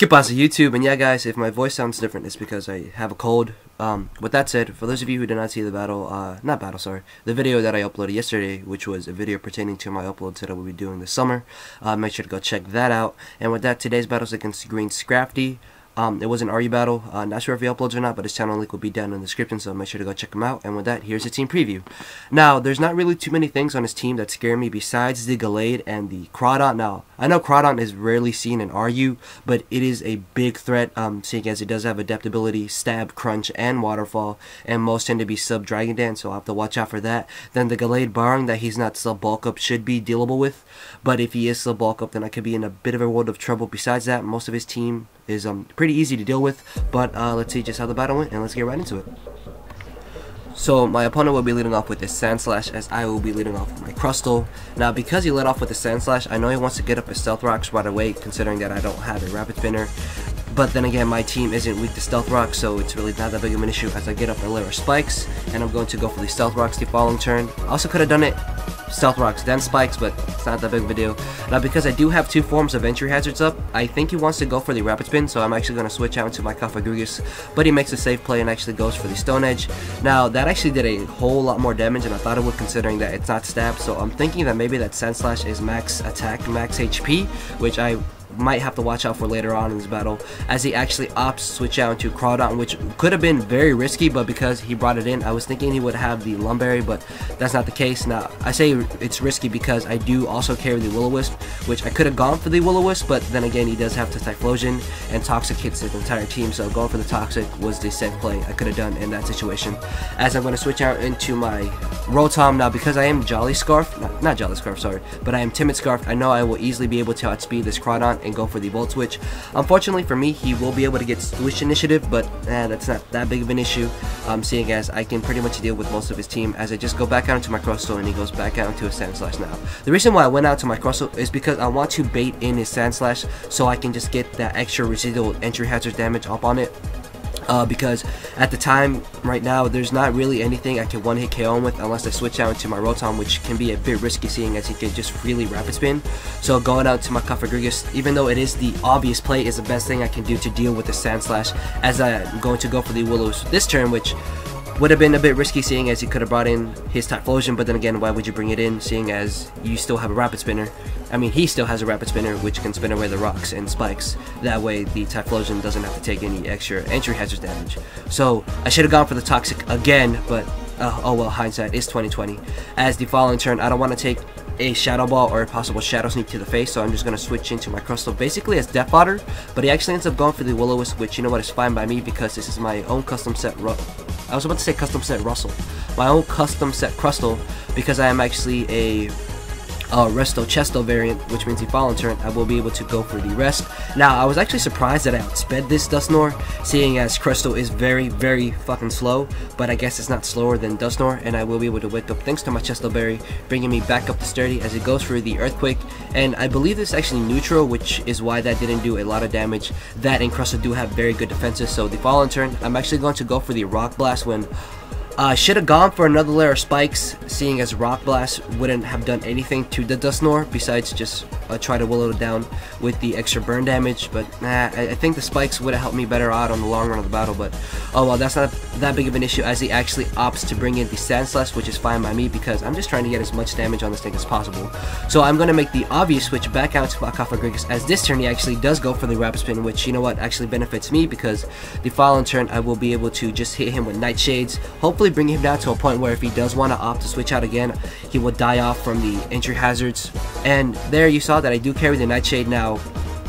¿Qué pasa, YouTube? And yeah, guys, if my voice sounds different, it's because I have a cold. With that said, for those of you who did not see the the video that I uploaded yesterday, which was a video pertaining to my uploads that I will be doing this summer, make sure to go check that out. And with that, today's battle is against GreenScrafty. It was an RU battle. Not sure if he uploads or not, but his channel link will be down in the description, so make sure to go check him out. And with that, here's the team preview. Now, there's not really too many things on his team that scare me besides the Gallade and the Crawdont. Now, I know Crawdont is rarely seen in RU, but it is a big threat, seeing as it does have adaptability, stab, crunch, and waterfall, and most tend to be sub-Dragon Dance, so I'll have to watch out for that. Then the Gallade, barring that he's not sub-bulk up, should be dealable with, but if he is sub-bulk up, then I could be in a bit of a world of trouble. Besides that, most of his team is pretty easy to deal with, but let's see just how the battle went, and let's get right into it. So my opponent will be leading off with his Sandslash, as I will be leading off with my Crustle. Now, because he led off with the Sandslash, I know he wants to get up his Stealth Rocks right away, considering that I don't have a Rapid Spinner. But then again, my team isn't weak to Stealth Rocks, so it's really not that big of an issue as I get up my layer of Spikes, and I'm going to go for the Stealth Rocks the following turn. I also could have done it Stealth Rocks then Spikes, but it's not that big of a deal. Now, because I do have two forms of entry hazards up, I think he wants to go for the Rapid Spin, so I'm actually going to switch out into my Cofagrigus, but he makes a safe play and actually goes for the Stone Edge. Now, that actually did a whole lot more damage than I thought it would, considering that it's not stab, so I'm thinking that maybe that Sandslash is max attack, max HP, which I might have to watch out for later on in this battle, as he actually opts to switch out into Crawdont, which could have been very risky, but because he brought it in, I was thinking he would have the Lumberry, but that's not the case. Now, I say it's risky because I do also carry the Will-O-Wisp, which I could have gone for the Will-O-Wisp, but then again, he does have the Typhlosion, and Toxic hits his entire team, so going for the Toxic was the safe play I could have done in that situation. As I'm going to switch out into my Rotom. Now, because I am Jolly Scarf, not Jolly Scarf, sorry, but I am Timid Scarf, I know I will easily be able to outspeed this Crawdont and go for the Volt Switch. Unfortunately for me, he will be able to get Switch Initiative, but that's not that big of an issue, seeing as I can pretty much deal with most of his team, as I just go back out into my Crustle and he goes back out into a Sandslash. Now, the reason why I went out to my Crustle is because I want to bait in his Sandslash so I can just get that extra residual entry hazard damage up on it. Because at the time, right now, there's not really anything I can one-hit KO him with unless I switch out into my Rotom, which can be a bit risky, seeing as he can just freely Rapid Spin. So going out to my Cofagrigus, even though it is the obvious play, is the best thing I can do to deal with the Sandslash, as I'm going to go for the Willows this turn, which would have been a bit risky, seeing as he could have brought in his Typhlosion, but then again, why would you bring it in, seeing as you still have a Rapid Spinner? I mean, he still has a Rapid Spinner, which can spin away the rocks and spikes. That way, the Typhlosion doesn't have to take any extra entry hazard damage. So, I should have gone for the Toxic again, but oh well, hindsight is 2020. As the following turn, I don't want to take a Shadow Ball or a possible Shadow Sneak to the face, so I'm just going to switch into my Crustle basically as Death Fodder, but he actually ends up going for the Will-O-Wisp, which, you know what, is fine by me because this is my own custom set I was about to say custom set Russell. My own custom set Crustle, because I am actually a Resto Chesto variant, which means the following turn I will be able to go for the rest. Now, I was actually surprised that I outsped this Dusknoir, seeing as Crustle is very, very fucking slow, but I guess it's not slower than Dusknoir, and I will be able to wake up thanks to my Chesto Berry, bringing me back up to Sturdy as it goes through the Earthquake, and I believe this is actually neutral, which is why that didn't do a lot of damage. That and Crustle do have very good defenses, so the following turn I'm actually going to go for the Rock Blast when I should have gone for another layer of Spikes, seeing as Rock Blast wouldn't have done anything to the Dusknoir besides just try to willow it down with the extra burn damage, but I think the Spikes would have helped me better out on the long run of the battle, but oh well, that's not that big of an issue, as he actually opts to bring in the Sandslash, which is fine by me because I'm just trying to get as much damage on this thing as possible. So I'm going to make the obvious switch back out to my Cofagrigus, as this turn he actually does go for the Rapid Spin, which, you know what, actually benefits me because the following turn I will be able to just hit him with Nightshades, hopefully bring him down to a point where if he does want to opt to switch out again, he will die off from the entry hazards. And there you saw that I do carry the Nightshade now.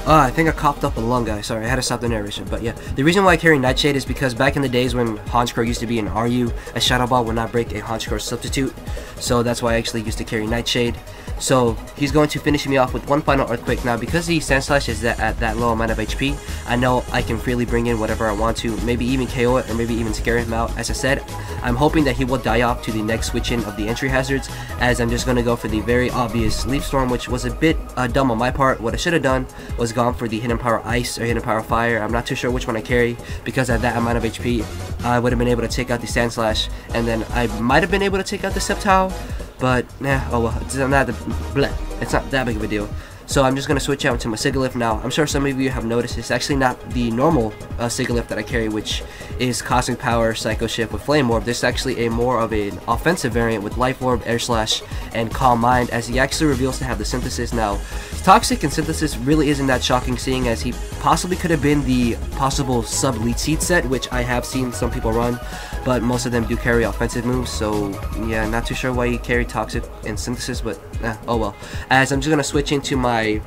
I think I coughed up a lung, guys. Sorry, I had to stop the narration. But yeah, the reason why I carry Nightshade is because back in the days when Honchkrow used to be an RU, a Shadow Ball would not break a Honchkrow substitute. So that's why I actually used to carry Nightshade. So he's going to finish me off with one final Earthquake. Now, because the Sandslash is at that low amount of HP, I know I can freely bring in whatever I want to, maybe even KO it or maybe even scare him out. As I said, I'm hoping that he will die off to the next switch in of the entry hazards, as I'm just going to go for the very obvious Leaf Storm, which was a bit dumb on my part. What I should have done was gone for the Hidden Power Ice or Hidden Power Fire. I'm not too sure which one I carry, because at that amount of HP, I would have been able to take out the Sandslash, and then I might have been able to take out the Sceptile. But, oh well, it's not that big of a deal. So I'm just going to switch out into my Sigilyph now. I'm sure some of you have noticed it's actually not the normal Sigilyph that I carry, which is Cosmic Power, Psycho Shift with Flame Orb. This is actually more of an offensive variant with Life Orb, Air Slash, and Calm Mind, as he actually reveals to have the Synthesis. Now, Toxic and Synthesis really isn't that shocking, seeing as he possibly could have been the possible sub-Lead Seed set, which I have seen some people run, but most of them do carry offensive moves, so yeah, not too sure why he carried Toxic and Synthesis, but oh well. As I'm just going to switch into my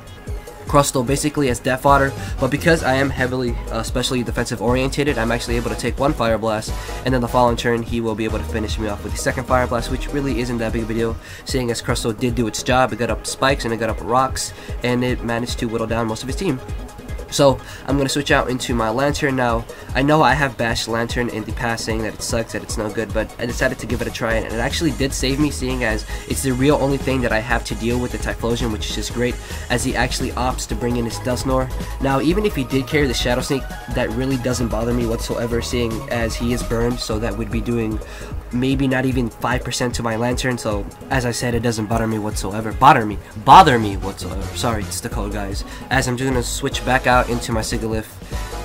Crustle basically as death fodder, but because I am heavily especially defensive orientated, I'm actually able to take one Fire Blast, and then the following turn he will be able to finish me off with the second Fire Blast, which really isn't that big of a deal, seeing as Crustle did do its job. It got up spikes and it got up rocks, and it managed to whittle down most of his team. So I'm going to switch out into my Lantern now. I know I have bashed Lantern in the past, saying that it sucks, that it's no good, but I decided to give it a try, and it actually did save me, seeing as it's the real only thing that I have to deal with the Typhlosion, which is just great, as he actually opts to bring in his Dusknoir. Now, even if he did carry the Shadow Sneak, that really doesn't bother me whatsoever, seeing as he is burned, so that would be doing maybe not even 5% to my Lantern. So as I said, it doesn't bother me whatsoever. Bother me whatsoever. Sorry, it's the code, guys. As I'm just gonna switch back out into my Sigilyph.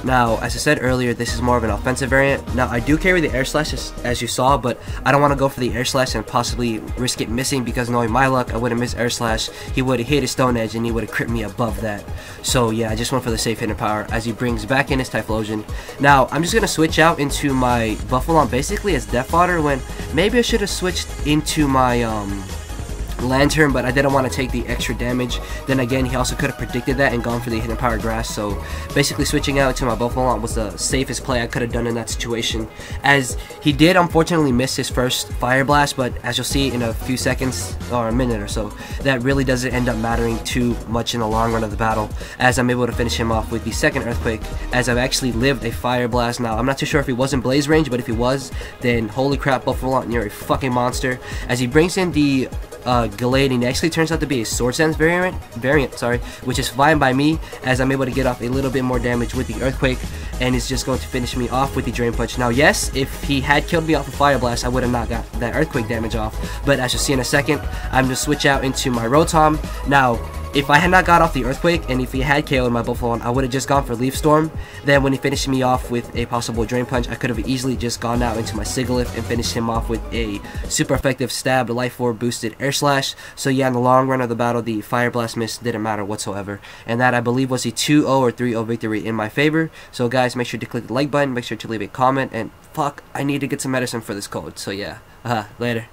Now, as I said earlier, this is more of an offensive variant. Now, I do carry the Air Slash as you saw, but I don't want to go for the Air Slash and possibly risk it missing, because knowing my luck, I would have missed Air Slash. He would have hit his Stone Edge and he would have crit me above that. So yeah, I just went for the safe hitting power as he brings back in his Typhlosion. Now, I'm just going to switch out into my Buffalon basically as death fodder, when maybe I should have switched into my Lantern, but I didn't want to take the extra damage. Then again, he also could have predicted that and gone for the hidden power grass, so basically switching out to my Buffalon was the safest play I could have done in that situation, as he did unfortunately miss his first Fire Blast, but as you'll see in a few seconds or a minute or so, that really doesn't end up mattering too much in the long run of the battle, as I'm able to finish him off with the second Earthquake, as I've actually lived a Fire Blast. Now, I'm not too sure if he was in Blaze range, but if he was, then holy crap, Buffalon, you're a fucking monster, as he brings in the Gallade, and it actually turns out to be a Sword Stance variant, which is fine by me, as I'm able to get off a little bit more damage with the Earthquake, and it's just going to finish me off with the Drain Punch. Now, yes, if he had killed me off a Fire Blast, I would have not got that Earthquake damage off, but as you'll see in a second, I'm going to switch out into my Rotom. Now, if I had not got off the Earthquake, and if he had KO'd my Buffalon, I would have just gone for Leaf Storm. Then when he finished me off with a possible Drain Punch, I could have easily just gone out into my Sigilyph and finished him off with a super effective stab, Life Orb boosted Air Slash. So yeah, in the long run of the battle, the Fire Blast miss didn't matter whatsoever. And that, I believe, was a 2-0 or 3-0 victory in my favor. So guys, make sure to click the like button, make sure to leave a comment, and fuck, I need to get some medicine for this cold. So yeah, later.